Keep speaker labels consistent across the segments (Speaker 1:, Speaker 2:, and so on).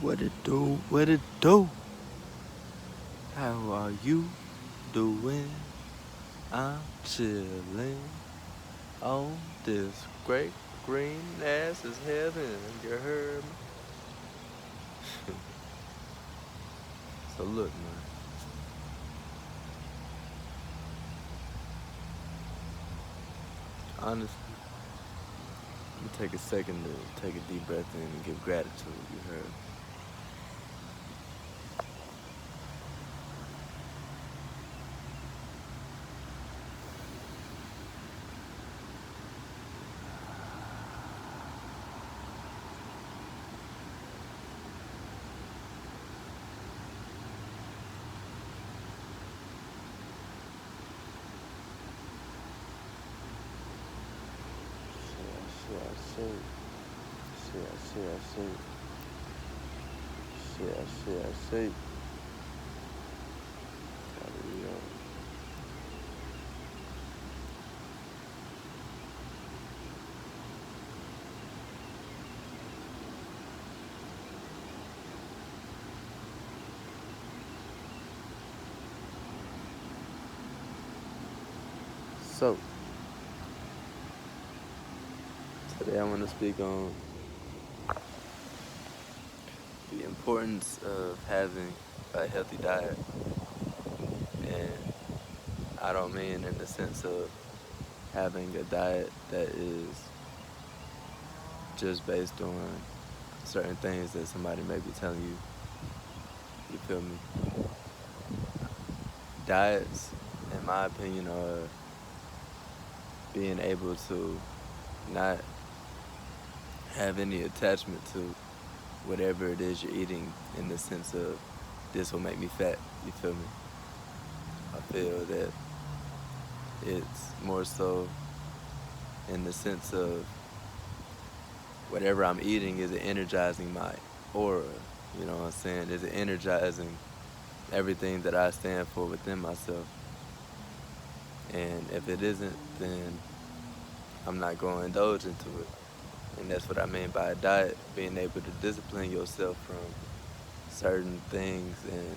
Speaker 1: What it do? What it do? How are you doing? I'm chilling on this great green ass is heaven. You heard me? So look, man. Honestly, let me take a second to take a deep breath in and give gratitude. You heard? I see. Hallelujah. So, today I want to speak on the importance of having a healthy diet. And I don't mean in the sense of having a diet that is just based on certain things that somebody may be telling you. You feel me? Diets, in my opinion, are being able to not have any attachment to whatever it is you're eating in the sense of this will make me fat. You feel me? I feel that it's more so in the sense of whatever I'm eating, is it energizing my aura? You know what I'm saying? Is it energizing everything that I stand for within myself? And if it isn't, then I'm not going to indulge into it. And that's what I mean by a diet, being able to discipline yourself from certain things and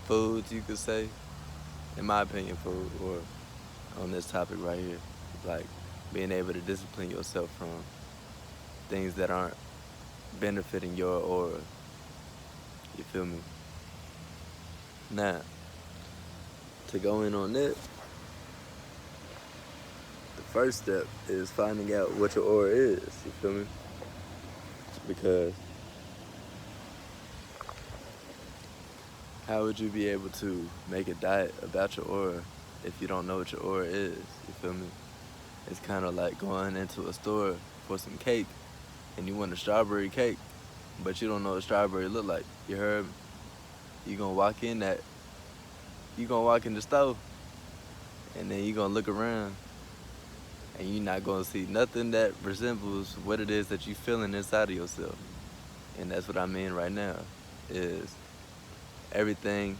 Speaker 1: foods, you could say, in my opinion, food, or on this topic right here, like being able to discipline yourself from things that aren't benefiting your aura. You feel me? Now, to go in on that, the first step is finding out what your aura is. You feel me? Because how would you be able to make a diet about your aura if you don't know what your aura is? You feel me? It's kind of like going into a store for some cake and you want a strawberry cake, but you don't know what strawberry look like. You heard me? You gonna walk in the store and then you gonna look around and you're not gonna see nothing that resembles what it is that you feeling inside of yourself. And that's what I mean right now, is everything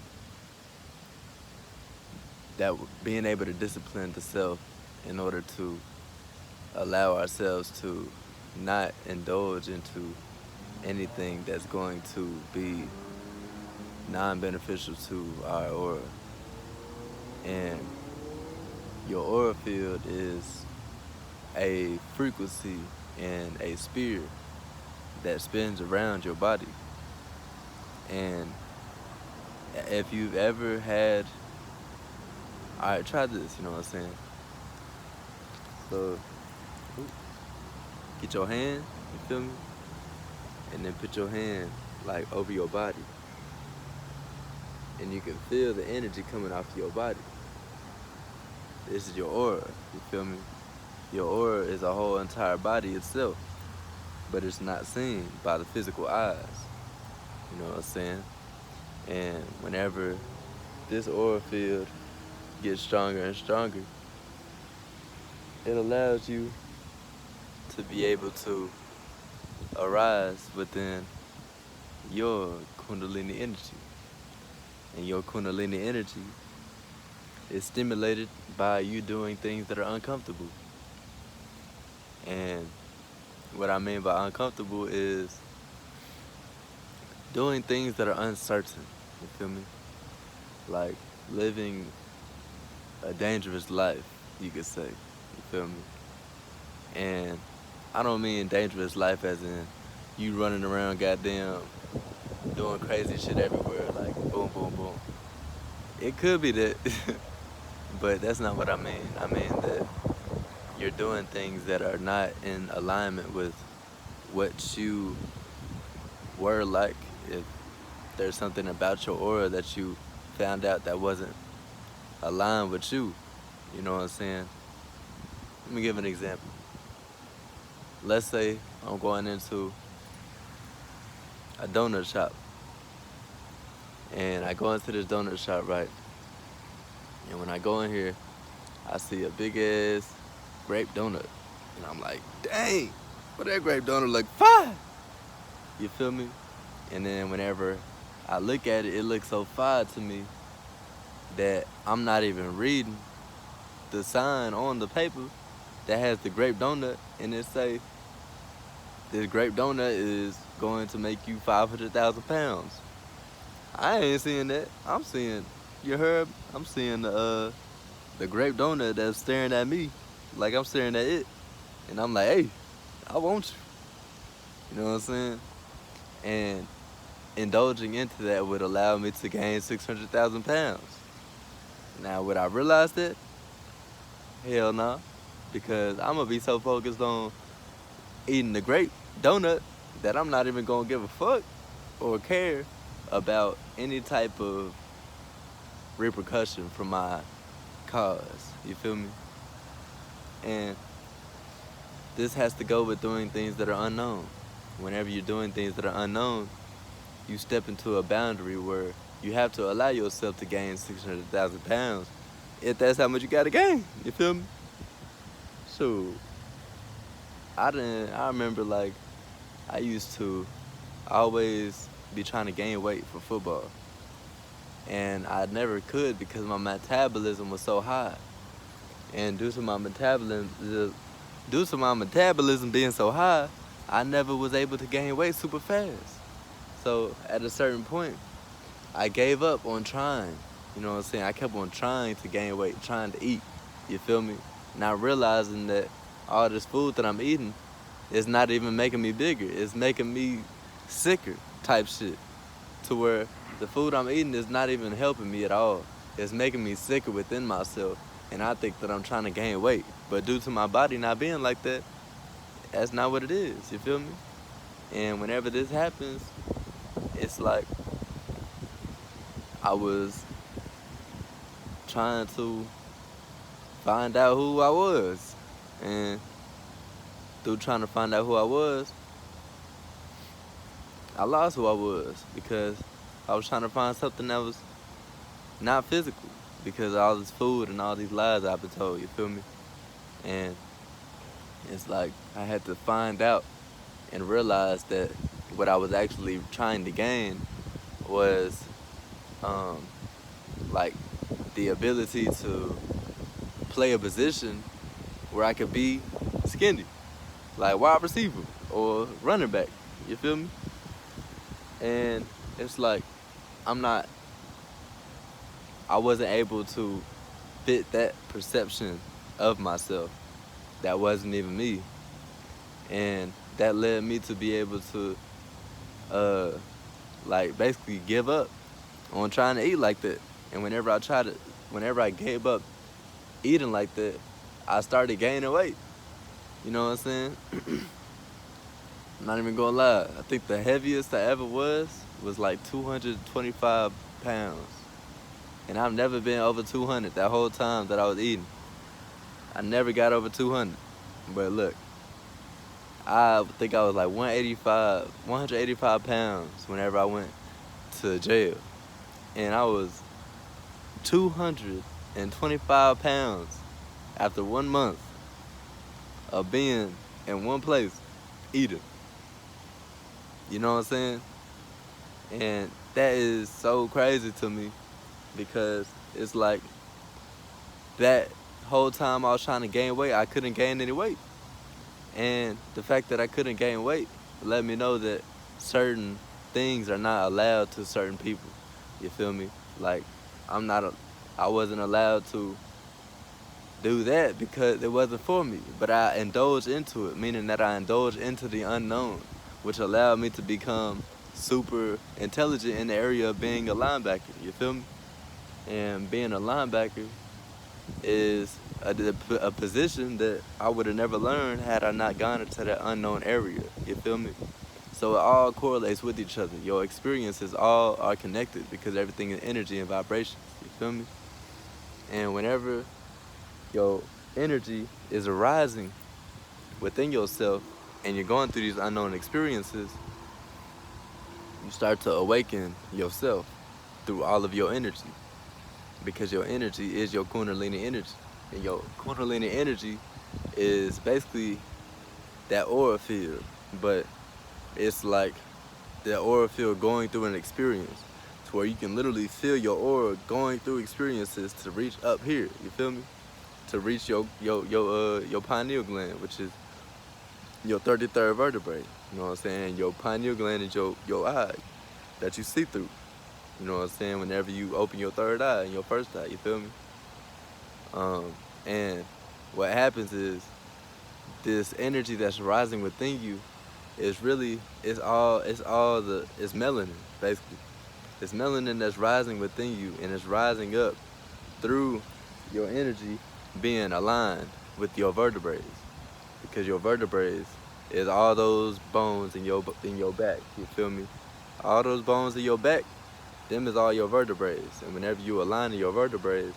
Speaker 1: that being able to discipline the self in order to allow ourselves to not indulge into anything that's going to be non-beneficial to our aura. And your aura field is a frequency and a sphere that spins around your body. And if you've ever had, all right, try this, you know what I'm saying? So, get your hand, you feel me? And then put your hand like over your body. And you can feel the energy coming off your body. This is your aura, you feel me? Your aura is a whole entire body itself, but it's not seen by the physical eyes. You know what I'm saying? And whenever this aura field gets stronger and stronger, it allows you to be able to arise within your kundalini energy. And your kundalini energy is stimulated by you doing things that are uncomfortable. And what I mean by uncomfortable is doing things that are uncertain, you feel me? Like living a dangerous life, you could say, you feel me? And I don't mean dangerous life as in you running around goddamn doing crazy shit everywhere, like boom, boom, boom. It could be that, but that's not what I mean. I mean that you're doing things that are not in alignment with what you were like. If there's something about your aura that you found out that wasn't aligned with you, you know what I'm saying? Let me give an example. Let's say I'm going into a donut shop, and I go into this donut shop, right? And when I go in here, I see a big ass grape donut, and I'm like, dang, what that grape donut look fire? You feel me? And then whenever I look at it, it looks so fire to me that I'm not even reading the sign on the paper that has the grape donut, and it say this grape donut is going to make you 500,000 pounds. I ain't seeing that. I'm seeing, you heard? I'm seeing the grape donut that's staring at me like I'm staring at it, and I'm like, hey, I want you. You know what I'm saying? And indulging into that would allow me to gain 600,000 pounds. Now, would I realize that? Hell no, because I'm gonna be so focused on eating the grape donut that I'm not even gonna give a fuck or care about any type of repercussion from my cause. You feel me? And this has to go with doing things that are unknown. Whenever you're doing things that are unknown, you step into a boundary where you have to allow yourself to gain 600,000 pounds if that's how much you gotta gain. You feel me? So I remember, like, I used to always be trying to gain weight for football, and I never could because my metabolism was so high. And due to my metabolism being so high, I never was able to gain weight super fast. So at a certain point, I gave up on trying. You know what I'm saying? I kept on trying to gain weight, trying to eat. You feel me? Not realizing that all this food that I'm eating is not even making me bigger. It's making me sicker type shit. To where the food I'm eating is not even helping me at all. It's making me sicker within myself. And I think that I'm trying to gain weight. But due to my body not being like that, that's not what it is. You feel me? And whenever this happens, it's like I was trying to find out who I was. And through trying to find out who I was, I lost who I was because I was trying to find something that was not physical because of all this food and all these lies I've been told, you feel me? And it's like I had to find out and realize that what I was actually trying to gain was like the ability to play a position where I could be skinny, like wide receiver or running back, you feel me? And it's like I wasn't able to fit that perception of myself that wasn't even me. And that led me to be able to like basically give up on trying to eat like that. And whenever I gave up eating like that, I started gaining weight. You know what I'm saying? I'm not even gonna lie. I think the heaviest I ever was like 225 pounds. And I've never been over 200 that whole time that I was eating. I never got over 200. But look, I think I was like 185 pounds whenever I went to jail. And I was 225 pounds after 1 month of being in one place eating. You know what I'm saying? And that is so crazy to me because it's like that whole time I was trying to gain weight, I couldn't gain any weight. And the fact that I couldn't gain weight let me know that certain things are not allowed to certain people. You feel me? Like, I wasn't allowed to do that because it wasn't for me. But I indulged into it, meaning that I indulged into the unknown, which allowed me to become super intelligent in the area of being a linebacker. You feel me? And being a linebacker is a position that I would have never learned had I not gone into that unknown area. You feel me? So it all correlates with each other. Your experiences all are connected because everything is energy and vibrations. You feel me? And whenever your energy is arising within yourself and you're going through these unknown experiences, you start to awaken yourself through all of your energy, because your energy is your kundalini energy. And your kundalini energy is basically that aura field, but it's like the aura field going through an experience to where you can literally feel your aura going through experiences to reach up here. You feel me? To reach your pineal gland, which is your 33rd vertebrae. You know what I'm saying? Your pineal gland is your eye that you see through. You know what I'm saying? Whenever you open your third eye and your first eye, you feel me? And what happens is this energy that's rising within you is really, it's melanin, basically. It's melanin that's rising within you, and it's rising up through your energy being aligned with your vertebrae, because your vertebrae is all those bones in your back. You feel me? All those bones in your back, them is all your vertebrae. And whenever you align to your vertebrae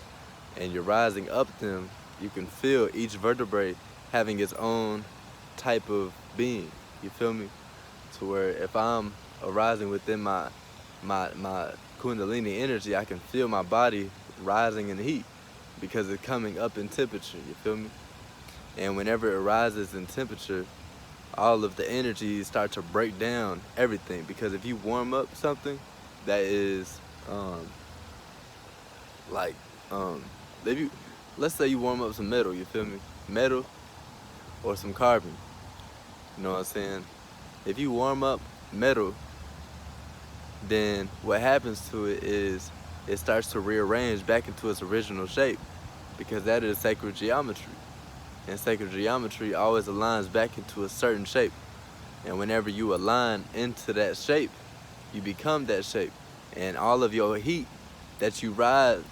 Speaker 1: and you're rising up them, you can feel each vertebrae having its own type of being. You feel me? To where if I'm arising within my kundalini energy, I can feel my body rising in heat because it's coming up in temperature. You feel me? And whenever it rises in temperature, all of the energies start to break down everything. Because if you warm up something that is if you, let's say you warm up some metal, you feel me? Metal or some carbon. You know what I'm saying? If you warm up metal, then what happens to it is it starts to rearrange back into its original shape, because that is sacred geometry. And sacred geometry always aligns back into a certain shape. And whenever you align into that shape, you become that shape. And all of your heat that you ride,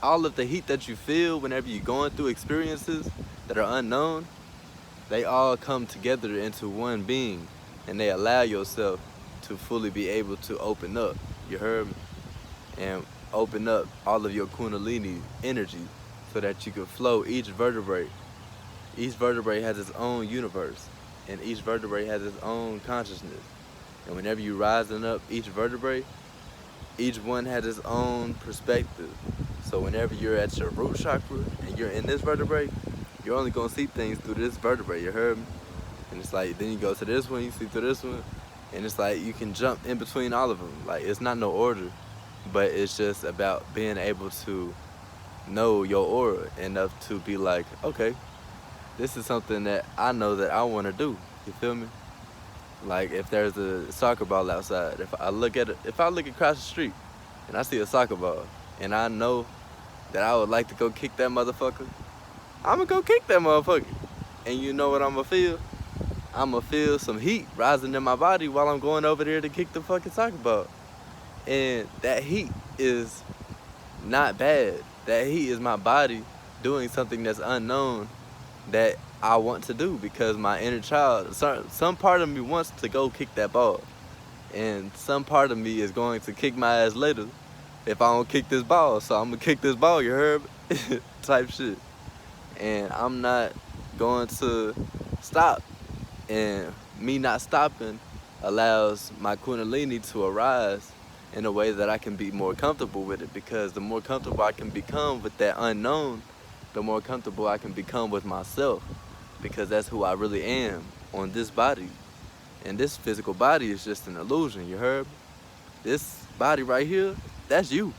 Speaker 1: all of the heat that you feel whenever you're going through experiences that are unknown, they all come together into one being, and they allow yourself to fully be able to open up. You heard me? And open up all of your kundalini energy so that you can flow each vertebrae. Each vertebrae has its own universe, and each vertebrae has its own consciousness. And whenever you rising up each vertebrae, each one has its own perspective. So whenever you're at your root chakra and you're in this vertebrae, you're only gonna see things through this vertebrae. You heard me? And it's like, then you go to this one, you see through this one, and it's like you can jump in between all of them. Like, it's not no order, but it's just about being able to know your aura enough to be like, okay, this is something that I know that I want to do. You feel me? Like, if there's a soccer ball outside, if I look across the street and I see a soccer ball and I know that I would like to go kick that motherfucker, I'm gonna go kick that motherfucker. And you know what I'm gonna feel? I'm gonna feel some heat rising in my body while I'm going over there to kick the fucking soccer ball. And that heat is not bad. That heat is my body doing something that's unknown that I want to do, because my inner child, some part of me wants to go kick that ball, and some part of me is going to kick my ass later if I don't kick this ball. So I'm gonna kick this ball, you heard? Type shit. And I'm not going to stop. And me not stopping allows my kundalini to arise in a way that I can be more comfortable with it, because the more comfortable I can become with that unknown, the more comfortable I can become with myself, because that's who I really am on this body. And this physical body is just an illusion, you heard? This body right here, that's you.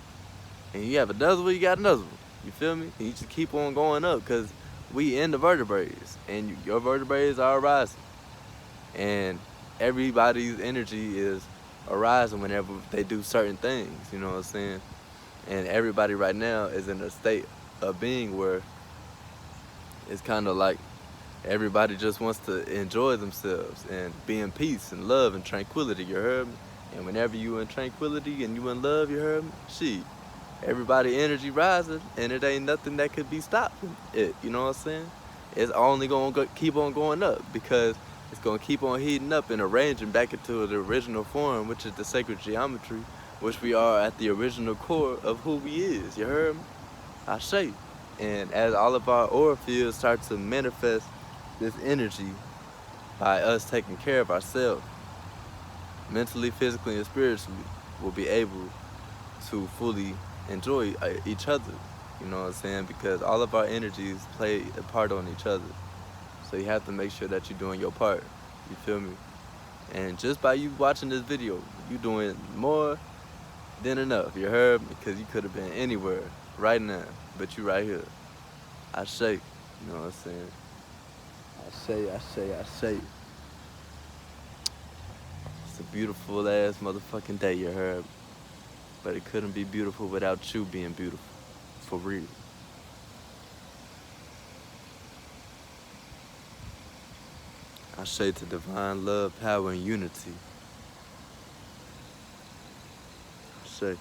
Speaker 1: And you have another one, you got another one. You feel me? And you just keep on going up, because we in the vertebrae, and your vertebrae are rising. And everybody's energy is arising whenever they do certain things, you know what I'm saying? And everybody right now is in a state of being where it's kind of like everybody just wants to enjoy themselves and be in peace and love and tranquility, you heard me? And whenever you in tranquility and you in love, you heard me? Shit, everybody energy rising and it ain't nothing that could be stopping it, you know what I'm saying? It's only gonna keep on going up because it's gonna keep on heating up and arranging back into the original form, which is the sacred geometry, which we are at the original core of who we is, you heard me? I say. And as all of our aura fields start to manifest this energy by us taking care of ourselves, mentally, physically, and spiritually, we'll be able to fully enjoy each other. You know what I'm saying? Because all of our energies play a part on each other. So you have to make sure that you're doing your part. You feel me? And just by you watching this video, you doing more than enough. You heard me? Because you could have been anywhere right now, but you right here. I say, you know what I'm saying? I say. It's a beautiful ass motherfucking day, you heard? But it couldn't be beautiful without you being beautiful. For real. I say to divine love, power, and unity. I say.